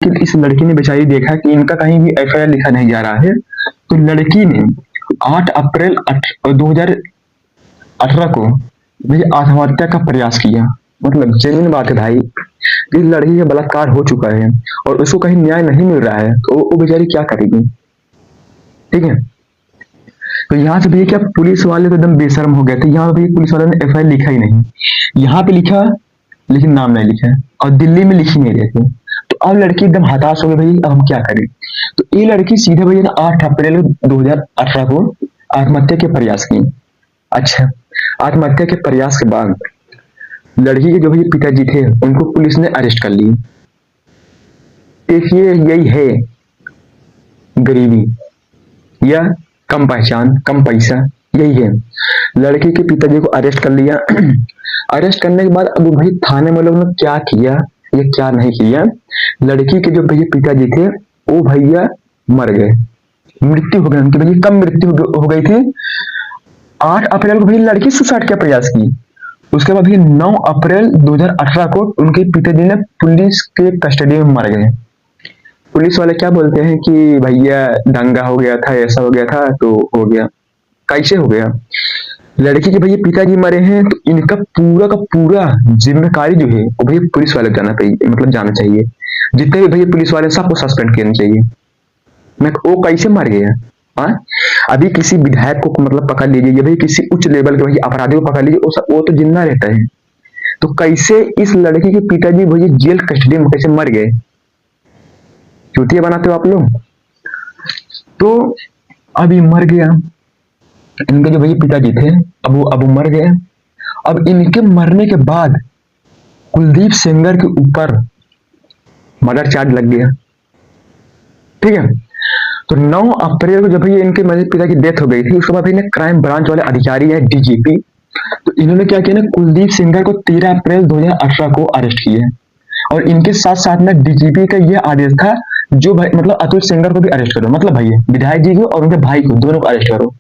लेकिन इस लड़की ने बेचारी देखा कि इनका कहीं भी एफआईआर लिखा नहीं जा रहा है, तो लड़की ने 8 अप्रैल 2018 को भाई आत्महत्या का प्रयास किया। मतलब जेन्युइन बात है भाई, इस लड़की का बलात्कार हो चुका है और उसको कहीं न्याय नहीं मिल रहा है, तो वो बेचारी क्या करेगी? ठीक है, तो यहाँ से भैया क्या पुलिस वाले तो एकदम बेशर्म हो गए थे। यहाँ पे पुलिस वाले ने एफआईआर लिखा ही नहीं, यहाँ पे लिखा लेकिन नाम नहीं लिखा, और दिल्ली में लिखी नहीं रहे थे। तो अब लड़की एकदम हताश हो गई, भाई अब हम क्या करें? तो ये लड़की सीधे भैया ना 8 अप्रैल 2018 को आत्महत्या के प्रयास की। अच्छा, आत्महत्या के प्रयास के बाद लड़की के जो भैया पिताजी थे उनको पुलिस ने अरेस्ट कर ली। देखिए यही है गरीबी या कम पहचान कम पैसा, यही है। लड़की के पिताजी को अरेस्ट कर लिया। अरेस्ट करने के बाद अब भाई थाने में लोग ने क्या किया या क्या नहीं किया, लड़की के जो भैया पिताजी थे वो भैया मर गए, मृत्यु हो गई उनकी। भैया कब मृत्यु हो गई थी? 8 अप्रैल को भैया लड़की सुसाइड का प्रयास की। उसके बाद भैया 9 अप्रैल 2018 को उनके पिताजी ने पुलिस के कस्टडी में मर गए। पुलिस वाले क्या बोलते हैं कि भैया दंगा हो गया था, ऐसा हो गया था, तो हो गया। कैसे हो गया? लड़की के भैया पिताजी मरे हैं, तो इनका पूरा का पूरा जिम्मेदारी जो है वो भैया पुलिस वाले मतलब जाना चाहिए। जितने भी भैया पुलिस वाले सबको सस्पेंड करना चाहिए। मैं वो कैसे मर गया? हाँ, अभी किसी विधायक को मतलब पकड़ लीजिए या भाई किसी उच्च लेवल के भैया अपराधी को पकड़ लीजिए, वो तो जिंदा रहता है। तो कैसे इस लड़की के पिताजी भैया जेल कस्टडी में कैसे मर गए? चूतिया बनाते हो आप लोग। तो अभी मर गया, इनके जो भैया पिताजी थे अब वो मर गए। अब इनके मरने के बाद कुलदीप सेंगर के ऊपर मर्डर चार्ज लग गया। ठीक है, तो 9 अप्रैल को जब भैया इनके पिता की डेथ हो गई थी, उसके बाद भैया क्राइम ब्रांच वाले अधिकारी है डीजीपी, तो इन्होंने क्या किया ना, कुलदीप सेंगर को 13 अप्रैल 2018 को अरेस्ट किया। और इनके साथ साथ में डीजीपी का यह आदेश था जो भाई मतलब अतुल सेंगर को भी अरेस्ट करो, मतलब भैया विधायक जी को और उनके भाई को दोनों को अरेस्ट करो।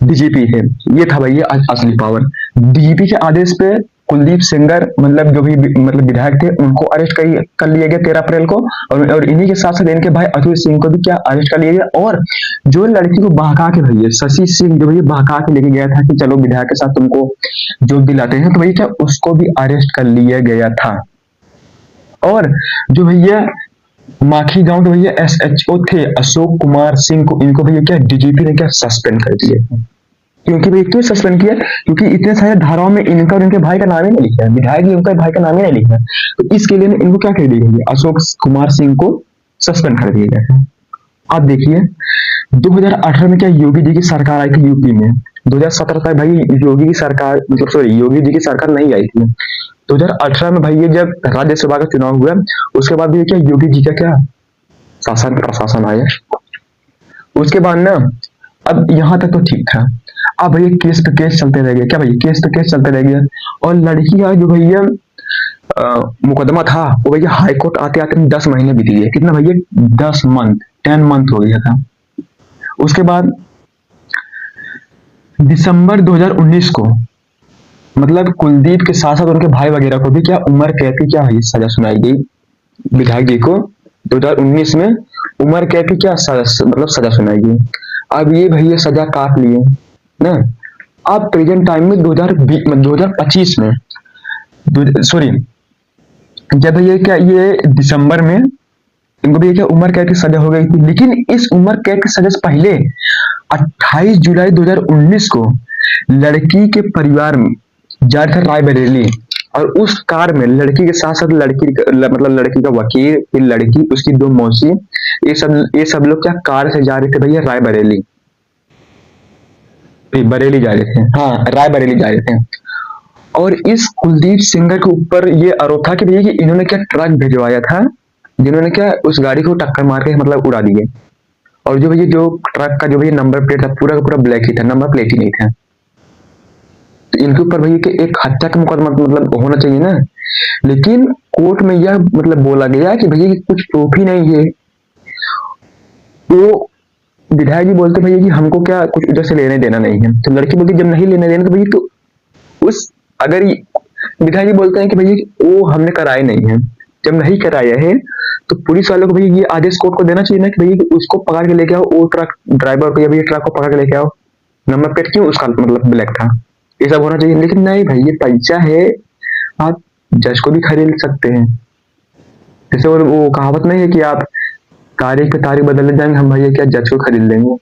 डीजीपी थे, ये था भैया असली पावर। डीजीपी के आदेश पे कुलदीप सेंगर मतलब जो भी मतलब विधायक थे उनको अरेस्ट कर लिया गया 13 अप्रैल को, और इन्हीं के साथ साथ इनके भाई अतुल सिंह को भी क्या अरेस्ट कर लिया गया। और जो लड़की को बहका के भैया शशि सिंह जो भैया बहका के लेके गया था कि चलो विधायक के साथ तुमको जोग दिलाते हैं, तो भैया क्या उसको भी अरेस्ट कर लिया गया था। और जो भैया माखी गांव के भैया एसएचओ थे अशोक कुमार सिंह को, इनको भैया क्या डीजीपी ने क्या सस्पेंड कर दिया। क्योंकि भैया क्यों सस्पेंड किया? क्योंकि इतने सारे धाराओं में इनका और इनके भाई का नाम ही नहीं लिखा है, विधायक जी उनका भाई का नाम ही नहीं लिखा है, तो इसके लिए इनको क्या कर दिया गया, अशोक कुमार सिंह को सस्पेंड कर दिया गया है। आप देखिए 2018 में क्या योगी जी की सरकार आई थी यूपी में, 2017 तक भाई योगी की सरकार मतलब सॉरी योगी जी की सरकार नहीं आई थी। 2018 में भाई ये जब राज्यसभा का चुनाव हुआ उसके बाद भी क्या योगी जी का क्या शासन प्रशासन आया। उसके बाद ना अब यहाँ तक तो ठीक था, अब भैया केस पे केस चलते रह गए। क्या भैया केस पे केस चलते रह गया, और लड़की का जो भैया मुकदमा था वो भैया हाई कोर्ट आते आते 10 महीने बीत गए। कितना भैया 10 मंथ हो गया था। उसके बाद दिसंबर 2019 को मतलब कुलदीप के साथ साथ उनके भाई वगैरह को भी क्या उम्र कैद की क्या हुई सजा सुनाई गई। विधायक जी को 2019 में उम्र कैद की क्या मतलब सजा सुनाई गई। अब ये भैया सजा काट लिए ना। अब प्रेजेंट टाइम में 2025 में सॉरी जब भैया क्या ये दिसंबर में इनको भी क्या उम्र कैद की सजा हो गई थी, लेकिन इस उम्र कैद की सजा से पहले 28 जुलाई 2019 को लड़की के परिवार में जा रहे थे रायबरेली, और उस कार में लड़की के साथ साथ लड़की मतलब लड़की का वकील, फिर लड़की उसकी 2 मौसी, ये सब लोग क्या कार से जा रहे थे भैया रायबरेली, बरेली जा रहे थे, हाँ रायबरेली जा रहे थे। और इस कुलदीप सेंगर के ऊपर ये आरोप था कि भैया कि इन्होंने क्या ट्रक भिजवाया था जिन्होंने क्या उस गाड़ी को टक्कर मार के मतलब उड़ा दिए। और जो भैया जो ट्रक का जो भैया नंबर प्लेट था पूरा का पूरा ब्लैक ही था, नंबर प्लेट ही नहीं था। तो इनके ऊपर भैया कि एक हत्या का मुकदमा मतलब होना चाहिए ना, लेकिन कोर्ट में यह मतलब बोला गया कि भैया कुछ प्रूफ ही नहीं है। तो विधायक जी बोलते भैया कि हमको क्या कुछ उधर से लेने देना नहीं है, तो लड़की बोलती जब नहीं लेने देना तो भैया तो उस अगर विधायक जी बोलते हैं कि भैया वो हमने कराए नहीं है, जब नहीं कराया है तो पुलिस वालों को भैया ये आदेश कोर्ट को देना चाहिए ना कि भैया उसको पकड़ के लेके आओ, वो ट्रक ड्राइवर को या भैया ट्रक को पकड़ के लेके आओ, नंबर प्लेट क्यों उसका मतलब ब्लैक था, ये सब होना चाहिए। लेकिन नहीं भाई, ये पैसा है, आप जज को भी खरीद सकते हैं। जैसे वो कहावत नहीं है कि आप तारीख पे तारीख बदलने जाएंगे, हम भैया क्या जज को खरीद लेंगे।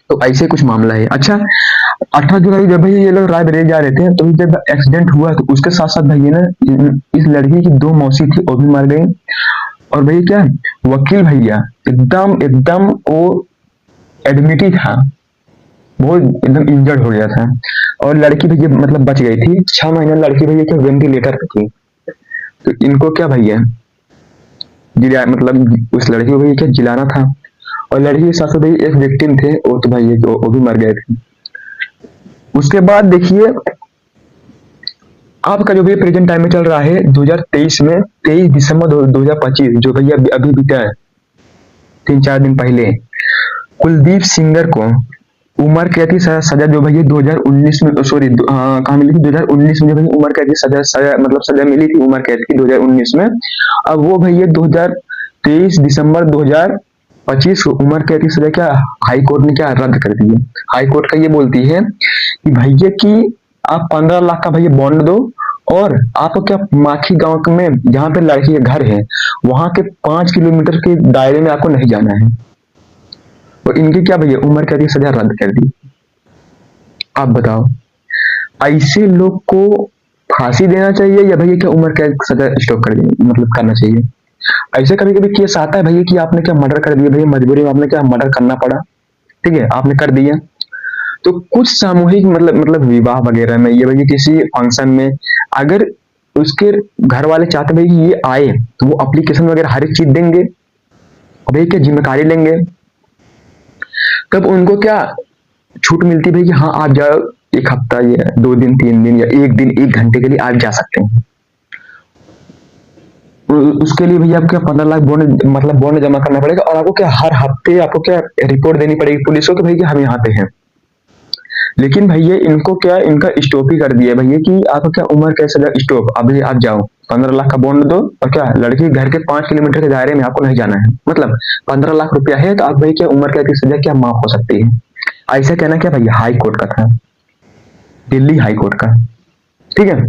तो ऐसे कुछ मामला है। अच्छा, 18 जुलाई जब भैया ये लोग रायबरेली जा रहे थे तो जब एक्सीडेंट हुआ तो उसके साथ साथ भैया ना इस लड़की की 2 मौसी थी वो भी मर गई। और भैया क्या, वकील भैया एकदम एकदम वो एडमिट ही था, बहुत एकदम इंजर्ड हो गया था। और लड़की भैया मतलब बच गई थी, 6 महीने लड़की भैया क्या वेंटिलेटर पे थी। तो इनको क्या भैया जिला मतलब उस लड़की को भैया क्या जिलाना था। और लड़की के साथ साथ भैया एक विक्टिम थे, वो तो भैया वो भी मर गए थे। उसके बाद देखिए आपका जो भैया प्रेजेंट टाइम में चल रहा है 2023 में 23 दिसंबर 2025 जो भैया अभी बीता है 3-4 दिन पहले, कुलदीप सिंगर को उम्र कैद की सजा जो भैया 2019 में, सॉरी कहाँ मिली थी, 2019 में जो भैया उम्र कैद की सजा मतलब सजा मिली थी उम्र कैद की 2019 में। अब वो भैया 2023 दिसंबर 2025 को उम्र कैद की सजा क्या हाई कोर्ट ने क्या रद्द कर दी है। हाई कोर्ट का ये बोलती है कि भैया की आप 15 लाख का भैया बॉन्ड दो, और आपको क्या माखी गांव में जहाँ पे लड़की का घर है वहां के 5 किलोमीटर के दायरे में आपको नहीं जाना है। तो इनकी क्या भैया उम्र कैद की सजा रद्द कर दी। आप बताओ, ऐसे लोग को फांसी देना चाहिए या भैया क्या उम्र कैद की सजा स्टॉप कर देनी मतलब करना चाहिए। ऐसे कभी कभी केस आता है भैया कि आपने क्या मर्डर कर दिया, भैया मजबूरी में आपने क्या मर्डर करना पड़ा, ठीक है आपने कर दिया। तो कुछ सामूहिक मतलब विवाह वगैरह में ये भैया किसी फंक्शन में अगर उसके घर वाले चाहते भाई ये आए तो वो एप्लीकेशन वगैरह हर एक चीज देंगे, भैया क्या जिम्मेदारी लेंगे, तब उनको क्या छूट मिलती भाई कि हाँ आप जाओ 1 हफ्ता या 2 दिन 3 दिन या 1 दिन 1 घंटे के लिए आप जा सकते हैं। उसके लिए भैया आपको क्या 15 लाख बॉन्ड मतलब बॉन्ड जमा करना पड़ेगा, और आपको क्या हर हफ्ते आपको क्या रिपोर्ट देनी पड़ेगी पुलिस को कि भैया हम यहाँ पे हैं। लेकिन भैया इनको क्या इनका स्टॉप ही कर दिया भैया कि आपको क्या उम्र कैसे स्टॉप, अभी आप जाओ 15 लाख का बॉन्ड दो, और क्या लड़की घर के 5 किलोमीटर के दायरे में आपको नहीं जाना है, मतलब 15 लाख रुपया है तो आप भाई क्या उम्र कैद की सजा क्या माफ हो सकती है। ऐसा कहना क्या भैया हाई कोर्ट का था, दिल्ली हाई कोर्ट का, ठीक है।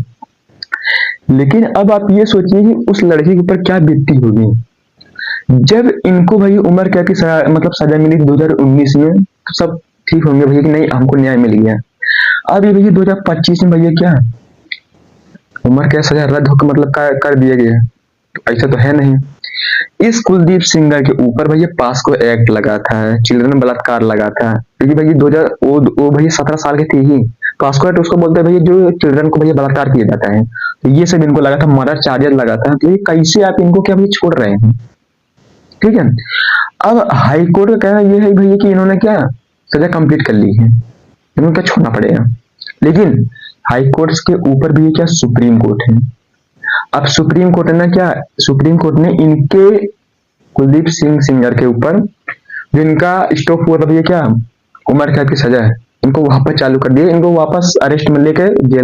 लेकिन अब आप ये सोचिए कि उस लड़की के ऊपर क्या बीतती होगी जब इनको भाई उम्र कैद की मतलब सजा मिली 2019 में, तो सब ठीक होंगे भैया कि नहीं हमको न्याय मिल गया। अब ये भैया 2025 में भैया क्या उम्र कैद सजा रद्द होकर मतलब कर दिया गया, तो ऐसा तो है नहीं। इस कुलदीप सिंगर के ऊपर भैया पास्को एक्ट लगा था, चिल्ड्रन बलात्कार लगा था, क्योंकि भैया 2000 वो भैया 17 साल की थी ही। पास्को एक्ट उसको बोलते हैं भैया जो चिल्ड्रन को भैया बलात्कार किया जाता है, तो ये सब इनको लगा था, मर्डर चार्जेस लगा था। तो ये कैसे आप इनको क्या भैया छोड़ रहे हैं, ठीक है। अब हाई कोर्ट का कहना यह है भैया कि इन्होंने क्या सजा कंप्लीट कर ली है, इन्होंने क्या छोड़ना पड़ेगा। लेकिन हाई कोर्ट के ऊपर भी क्या सुप्रीम कोर्ट है। अब सुप्रीम कोर्ट ने क्या, सुप्रीम कोर्ट ने इनके कुलदीप सिंह सिंगर के ऊपर जिनका स्टॉप हुआ था भैया क्या उम्र कैद की सजा है, इनको वापस चालू कर दिया, इनको वापस अरेस्ट में लेकर जेल